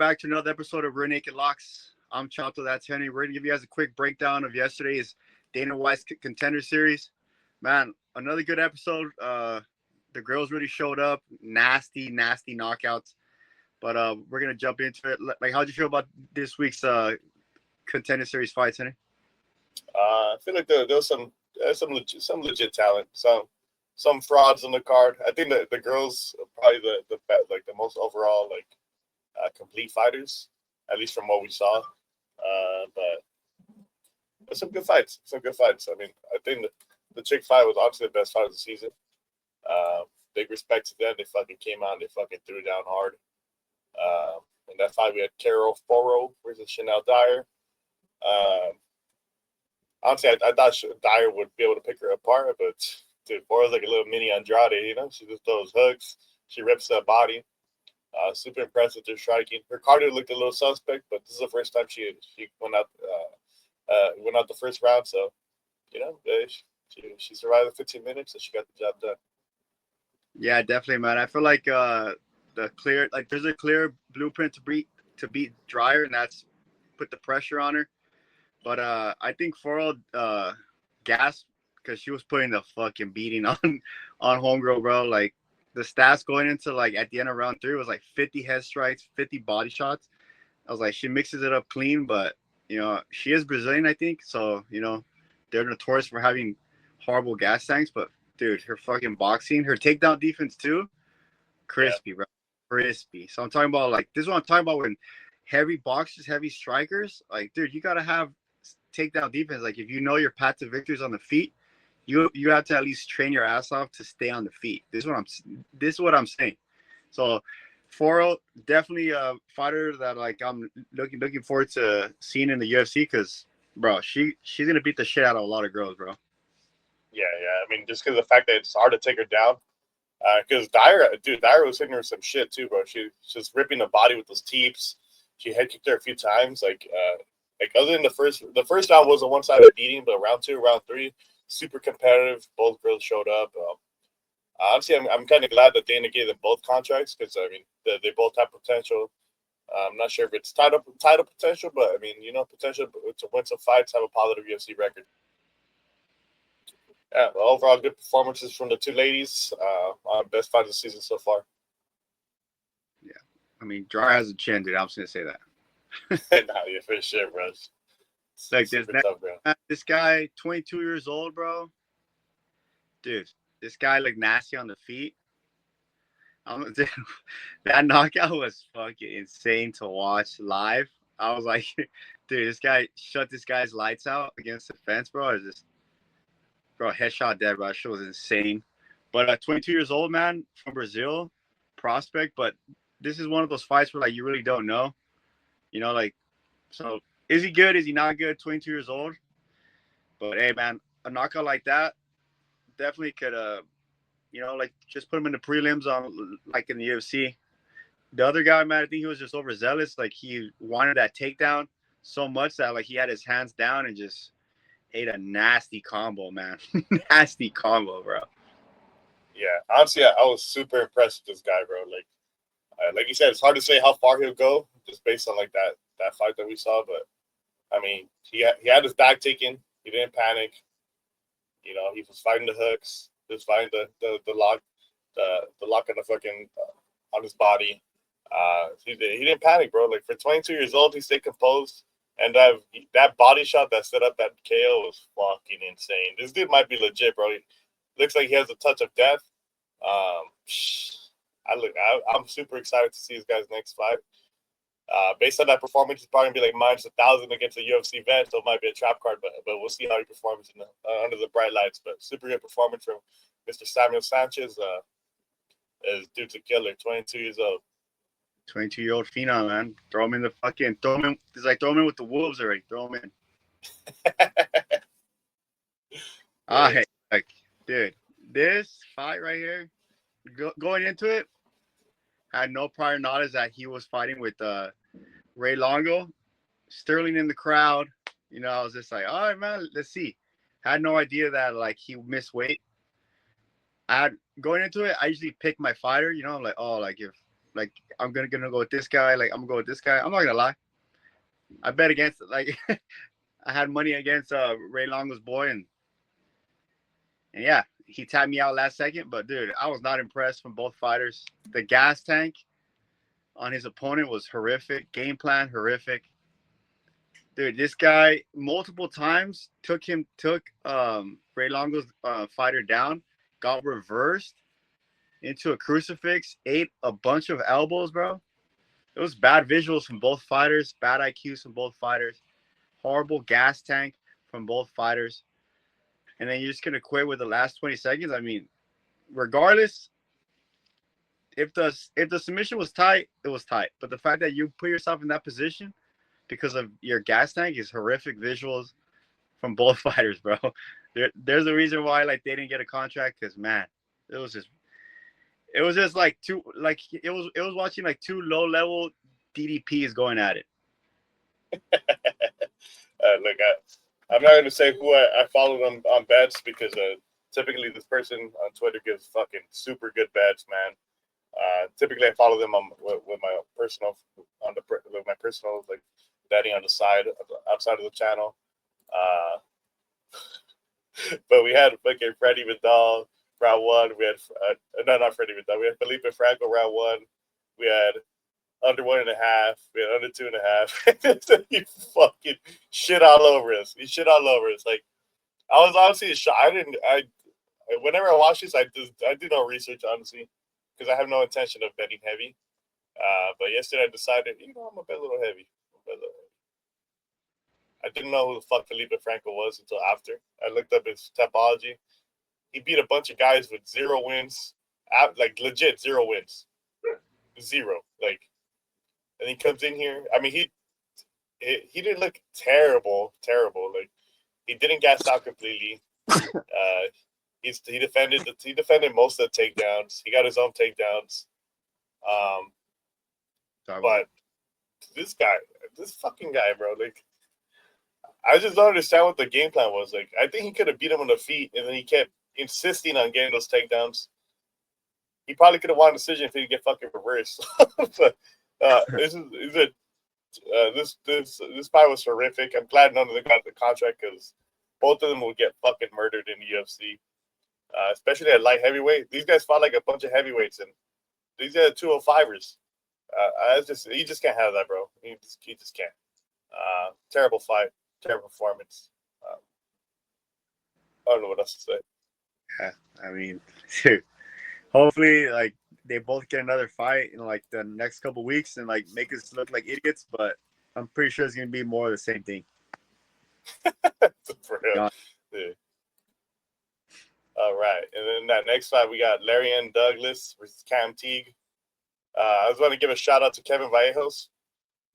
back to another episode of Rear Naked Locks. I'm Chato, that's Henry. We're going to give you guys a quick breakdown of yesterday's Dana White's Contender series. Man, another good episode. The girls really showed up. Nasty knockouts. But we're going to jump into it. Like, how'd you feel about this week's Contender series fights, Henry? I feel like there was some legit talent, some frauds on the card. I think the girls are probably the most overall complete fighters, at least from what we saw. But there's some good fights. I mean, I think the chick fight was obviously the best fight of the season. Big respect to them. They fucking came out and they fucking threw down hard. In that fight, we had Carol Foro versus Chanel Dyer. Honestly, I thought Dyer would be able to pick her apart, but dude, Foro's like a little mini Andrade, you know? She just throws hooks. She rips that body. Super impressed with her striking. Her cardio looked a little suspect, but this is the first time she went out the first round. So, you know, she survived the 15 minutes and she got the job done. Yeah, definitely, man. I feel like there's a clear blueprint to beat Dreyer, and that's put the pressure on her. But I think Foro gasped because she was putting the fucking beating on homegirl, bro. Like, the stats going into, like, at the end of round 3 was like 50 head strikes, 50 body shots. I was like, she mixes it up clean, but, you know, she is Brazilian, I think. So, you know, they're notorious for having horrible gas tanks. But, dude, her fucking boxing, her takedown defense too, crispy, bro. Crispy. So I'm talking about, like, this is what I'm talking about when heavy boxers, heavy strikers, like, dude, you got to have takedown defense. Like, if you know your path to victory is on the feet, you have to at least train your ass off to stay on the feet. This is what I'm saying. So, Foro, definitely a fighter that, like, I'm looking forward to seeing in the UFC because, bro, she's gonna beat the shit out of a lot of girls, bro. Yeah. I mean, just because of the fact that it's hard to take her down. Because Dyer was hitting her some shit too, bro. She's just ripping the body with those teeps. She head kicked her a few times. Like other than the first round was a one-sided beating, but round 2, round 3. Super competitive. Both girls showed up. Honestly, I'm kind of glad that Dana gave them both contracts because I mean they both have potential. I'm not sure if it's title potential, but I mean, you know, potential to win some fights, have a positive UFC record. Yeah, well, overall good performances from the two ladies. Best fight of the season so far. Yeah, I mean, Dreyer has a chin, dude. I'm just gonna say that. Nah, yeah, for sure, bro. Like this guy, 22 years old, bro. Dude, this guy looked nasty on the feet. Dude, that knockout was fucking insane to watch live. I was like, dude, this guy shut this guy's lights out against the fence, bro. It's just, bro, headshot dead, bro. That shit was insane. But 22 years old, man, from Brazil, prospect. But this is one of those fights where, like, you really don't know. You know, like, so is he good? Is he not good? 22 years old. But hey, man, a knockout like that definitely could, you know, like, just put him in the prelims on, like, in the UFC. The other guy, man, I think he was just overzealous. Like, he wanted that takedown so much that, like, he had his hands down and just ate a nasty combo, man. Nasty combo, bro. Yeah, honestly, I was super impressed with this guy, bro. Like you said, it's hard to say how far he'll go just based on like that fight that we saw. But I mean, he had his back taken. He didn't panic. You know, he was fighting the hooks. He was fighting the lock, the lock on the fucking on his body. He didn't panic, bro. Like, for 22 years old, he stayed composed. And that body shot that set up that KO was fucking insane. This dude might be legit, bro. He looks like he has a touch of death. I'm super excited to see this guy's next fight. Based on that performance, he's probably gonna be like -1,000 against a UFC vet, so it might be a trap card. But we'll see how he performs under the bright lights. But super good performance from Mr. Samuel Sanchez. Is dude's a killer. 22 years old. 22-year-old phenom, man. Throw him in. It's like throw him in with the Wolves already. Throw him in. Hey, like, dude, this fight right here, going into it, had no prior knowledge that he was fighting with Ray Longo, Sterling in the crowd. You know, I was just like, all right, man, let's see. Had no idea that, like, he missed weight. Going into it, I usually pick my fighter. You know, I'm like, oh, like, if Like I'm gonna go with this guy. Like I'm gonna go with this guy. I'm not gonna lie. I bet against like I had money against Ray Longo's boy, and yeah, he tapped me out last second. But dude, I was not impressed from both fighters. The gas tank on his opponent was horrific. Game plan horrific. Dude, this guy multiple times took Ray Longo's fighter down, got reversed into a crucifix, ate a bunch of elbows, bro. It was bad visuals from both fighters, bad IQs from both fighters, horrible gas tank from both fighters. And then you're just gonna quit with the last 20 seconds. I mean, regardless, if the submission was tight, it was tight. But the fact that you put yourself in that position because of your gas tank is horrific visuals from both fighters, bro. There's a reason why like they didn't get a contract because man, it was just like it was watching like two low level DDPs going at it. Look, I'm not going to say who I followed on bets because typically this person on Twitter gives fucking super good bets, man. Typically I follow them with my personal like betting on the side outside of the channel. But we had fucking Freddie Vidal round one. We had no, not Freddie Vidal. We had Felipe Franco round one. We had under 1.5. We had under 2.5. He fucking shit all over us. He shit all over us. Like I was honestly shocked. Whenever I watch this, I do no research honestly because I have no intention of betting heavy. But yesterday I decided, I'm gonna bet a little heavy. I didn't know who the fuck Felipe Franco was until after. I looked up his topology. He beat a bunch of guys with 0 wins, like legit 0 wins, 0. Like, and he comes in here. I mean, he didn't look terrible. Like, he didn't gas out completely. He defended most of the takedowns. He got his own takedowns. But this fucking guy, bro, like. I just don't understand what the game plan was. Like, I think he could have beat him on the feet, and then he kept insisting on getting those takedowns. He probably could have won a decision if he didn't get fucking reversed. But this fight was horrific. I'm glad none of them got the contract because both of them would get fucking murdered in the UFC, especially at light heavyweight. These guys fought like a bunch of heavyweights, and these are 205ers. He just can't have that, bro. He just can't. Terrible fight. Terrible performance. I don't know what else to say. Yeah, I mean, dude, hopefully, like they both get another fight in like the next couple weeks and like make us look like idiots. But I'm pretty sure it's gonna be more of the same thing. For real. Yeah. All right, and then that next fight we got Larian Douglas versus Cam Teague. I was going to give a shout out to Kevin Vallejos.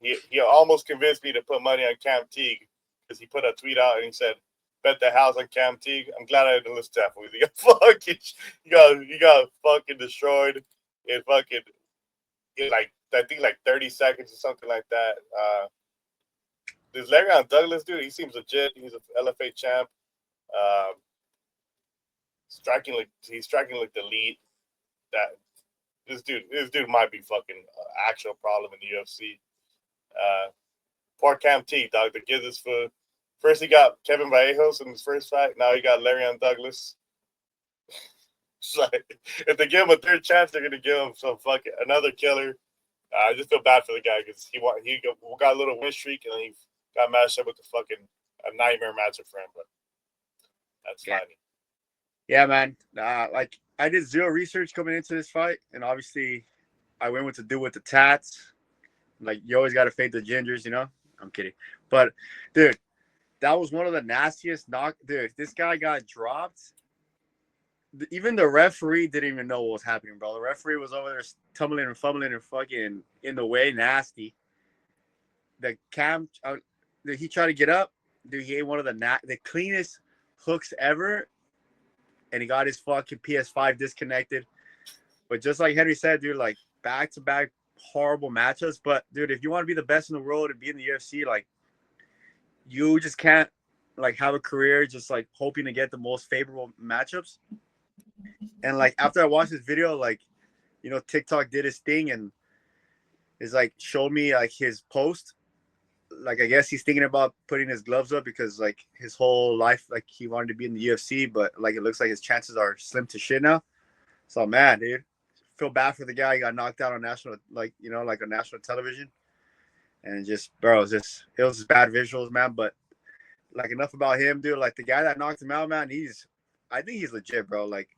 He almost convinced me to put money on Cam Teague. Because he put a tweet out and he said, "Bet the house on Cam Teague." I'm glad I didn't listen to that. He got fucking destroyed in like I think like 30 seconds or something like that. This Larian Douglas dude, he seems legit. He's an LFA champ. He's striking like the lead. That this dude might be fucking actual problem in the UFC. Poor Cam Teague, dog. To give this for. First, he got Kevin Vallejos in his first fight. Now he got Larian Douglas. It's like, if they give him a third chance, they're going to give him some fucking another killer. I just feel bad for the guy because he got a little win streak and then he got matched up with a nightmare matchup for him. But that's fine. Yeah, man. Like I did zero research coming into this fight, and obviously, I went with the dude with the tats. Like you always got to fade the gingers, you know. I'm kidding, but dude. That was one of the nastiest dude. This guy got dropped. Even the referee didn't even know what was happening, bro. The referee was over there tumbling and fumbling and fucking in the way, nasty. The Cam, he tried to get up. Dude, he ate one of the cleanest hooks ever, and he got his fucking PS5 disconnected. But just like Henry said, dude, like back-to-back horrible matchups. But dude, if you want to be the best in the world and be in the UFC, like. You just can't like have a career just like hoping to get the most favorable matchups. And like after I watched this video, like TikTok did his thing and is like showed me like his post. Like I guess he's thinking about putting his gloves up because like his whole life like he wanted to be in the UFC, but like it looks like his chances are slim to shit now. So man, dude, feel bad for the guy. He got knocked out on national like like on national television, and just bro, it was just bad visuals, man. But like enough about him, dude. Like the guy that knocked him out, man, I think he's legit, bro. Like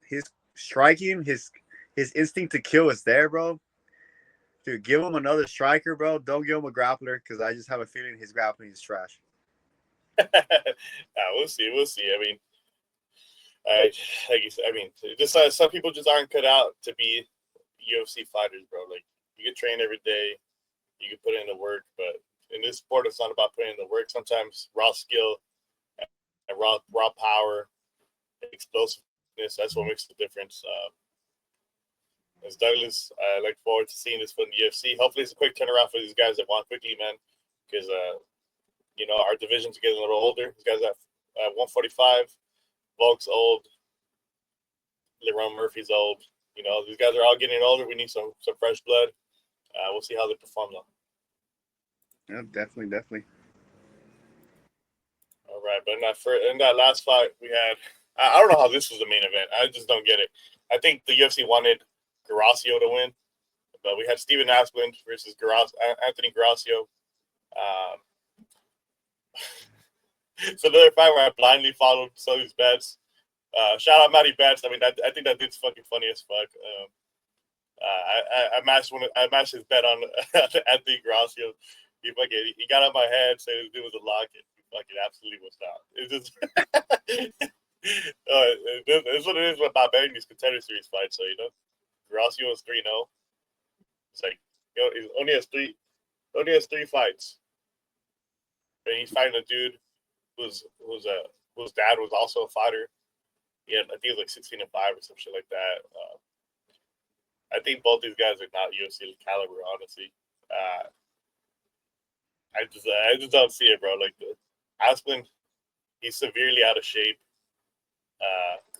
his striking, his instinct to kill is there, bro. Dude, give him another striker, bro. Don't give him a grappler because I just have a feeling his grappling is trash. We'll see. We'll see. I mean, like you said, I mean, just some people just aren't cut out to be UFC fighters, bro. Like you can train every day, you can put in the work, but in this sport, it's not about putting in the work. Sometimes raw skill and raw power, explosiveness, that's what makes the difference. As Douglas, I look forward to seeing this from the UFC. Hopefully, it's a quick turnaround for these guys that want quickly, man. Because our division's getting a little older. These guys at 145, Volk's old, Lerone Murphy's old. These guys are all getting older. We need some fresh blood. We'll see how they perform though. Yeah, definitely. All right, but in that last fight we had, I don't know how this was the main event. I just don't get it. I think the UFC wanted Gracio to win, but we had Steven Asplund versus Anthony Gracio. So another fight where I blindly followed some of these bets. Shout out Matty Betts. I mean, I think that dude's fucking funny as fuck. I matched his bet on Anthony Gracio. He got on my head, said his dude was a lock. He fucking absolutely was not. It's just it's what it is about betting these Contender Series fights. So Gracio is 3-0. It's like he only has three fights, and he's fighting a dude whose dad was also a fighter. Yeah, I think it was like 16-5 or some shit like that. I think both these guys are not UFC caliber, honestly. I just don't see it, bro. Like Asplund, he's severely out of shape.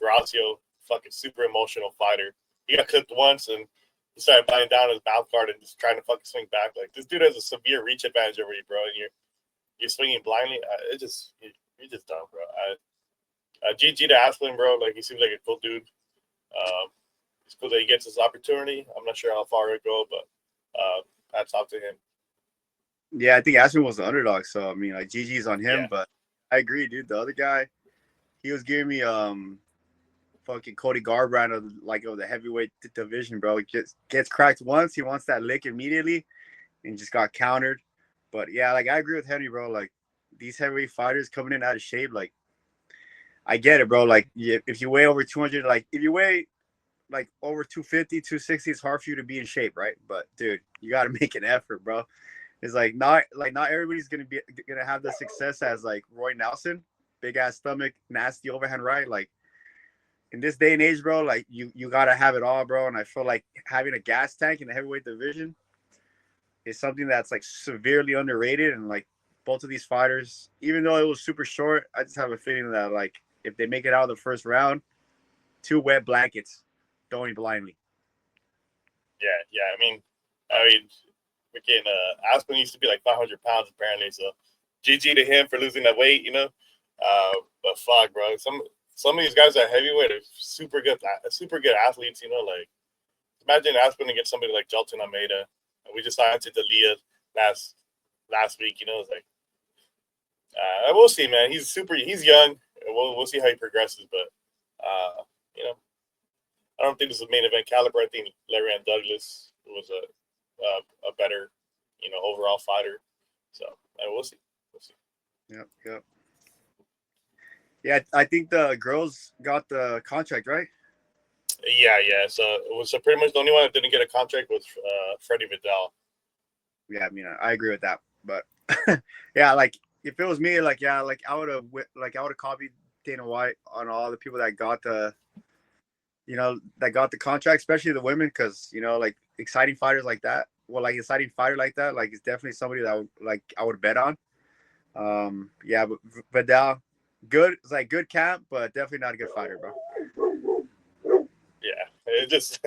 Gracio, fucking super emotional fighter. He got clipped once and he started biting down his mouth guard and just trying to fucking swing back. Like this dude has a severe reach advantage over you, bro. And you're swinging blindly. You're just dumb, bro. GG to Asplund, bro. Like he seems like a cool dude. It's cool that he gets this opportunity. I'm not sure how far it'll go, but hats off to him. Yeah, I think Asplund was the underdog, so I mean, like GG's on him. Yeah. But I agree, dude. The other guy, he was giving me fucking Cody Garbrandt of the heavyweight division, bro. He gets cracked once, he wants that lick immediately, and just got countered. But yeah, like I agree with Henry, bro. Like these heavyweight fighters coming in out of shape, like I get it, bro. Like if you weigh over 200, like if you weigh like over 250, 260, it's hard for you to be in shape, right? But dude, you got to make an effort, bro. It's not everybody's gonna have the success as like Roy Nelson, big ass stomach, nasty overhand right. Like in this day and age, bro, like you gotta have it all, bro. And I feel like having a gas tank in the heavyweight division is something that's like severely underrated. And like both of these fighters, even though it was super short, I just have a feeling that like if they make it out of the first round, 2 wet blankets, throwing blindly. Yeah. I mean, freaking Asplund used to be like 500 pounds apparently. So, GG to him for losing that weight, But fuck, bro, some of these guys at heavyweight are super good athletes. Like imagine Asplund against somebody like Jelton Almeida. We just signed to D'Elia last week. It's like we'll see, man. He's young. We'll see how he progresses, but I don't think this is main event caliber. I think Larry and Douglas was a better, overall fighter. So we'll see. Yep. Yeah, I think the girls got the contract, right? Yeah. So pretty much the only one that didn't get a contract was Freddie Vidal. Yeah, I mean, I agree with that. But yeah, like if it was me, like I would have copied Dana White on all the people that got the contract, especially the women, because like exciting fighters like that. Well, like exciting fighter like that, like it's definitely somebody that I would bet on. Yeah, but Vidal, good. It's like good camp, but definitely not a good fighter, bro. Yeah, it just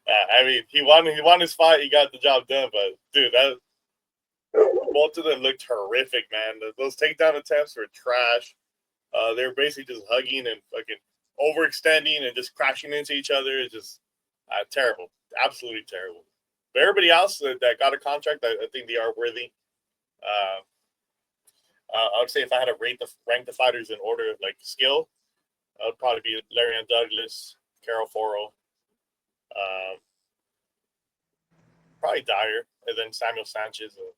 I mean, he won his fight. He got the job done. But dude, both of them looked horrific, man. Those takedown attempts were trash. They were basically just hugging and fucking overextending and just crashing into each other. It's just terrible, absolutely terrible. But everybody else that got a contract, I think they are worthy. I would say if I had to rank the fighters in order of like skill, I would probably be Larry and Douglas, Carol Foro, probably Dyer, and then Samuel Sanchez and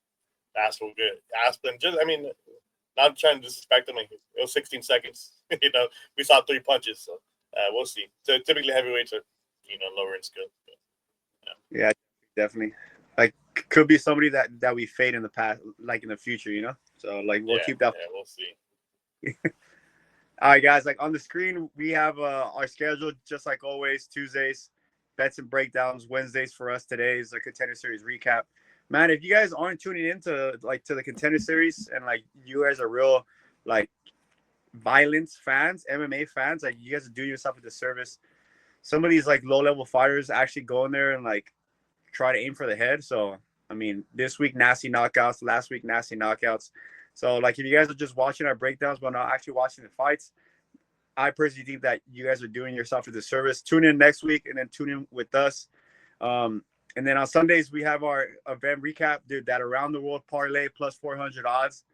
Aspen. Just, I mean, not trying to disrespect them. Like, it was 16 seconds. We saw 3 punches, so we'll see. So typically, heavyweights are lower in skill. But, yeah, definitely. Like, could be somebody that we fade in the past, like in the future, So like we'll keep that. Yeah, we'll see. All right, guys. Like on the screen, we have our schedule just like always. Tuesdays, bets and breakdowns. Wednesdays for us today is a Contender Series recap. Man, if you guys aren't tuning into to the Contender Series and like you guys are real like violence fans, MMA fans, like you guys are doing yourself a disservice. Some of these like low level fighters actually go in there and like try to aim for the head. So I mean, this week nasty knockouts, last week nasty knockouts. So like if you guys are just watching our breakdowns but not actually watching the fights, I personally think that you guys are doing yourself a disservice. Tune in next week and then tune in with us. And then on Sundays, we have our event recap, dude, that around the world parlay plus 400 odds.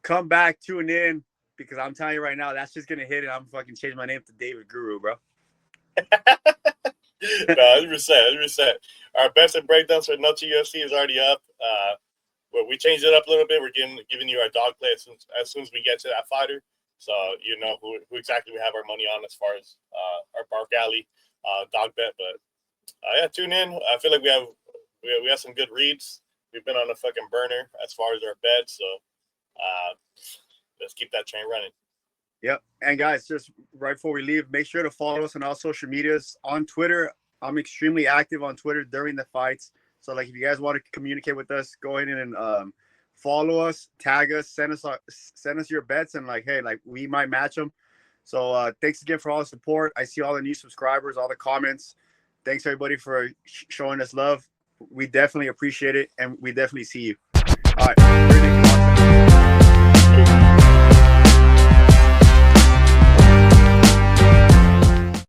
Come back, tune in, because I'm telling you right now, that's just going to hit it. I'm fucking changing my name to David Guru, bro. No, 100%. Our best and breakdowns for Nuts UFC is already up. But we changed it up a little bit. We're giving you our dog play as soon as we get to that fighter. So you know who exactly we have our money on as far as our Bark Alley dog bet. But yeah, tune in. I feel like we have some good reads. We've been on a fucking burner as far as our bets. So let's keep that train running. Yep. And guys, just right before we leave, make sure to follow us on all social medias. On Twitter, I'm extremely active on Twitter during the fights. So like if you guys want to communicate with us, go ahead and follow us, tag us, send us your bets, and like, hey, like we might match them. So thanks again for all the support. I see all the new subscribers, all the comments. Thanks everybody for showing us love. We definitely appreciate it, and we definitely see you. All right.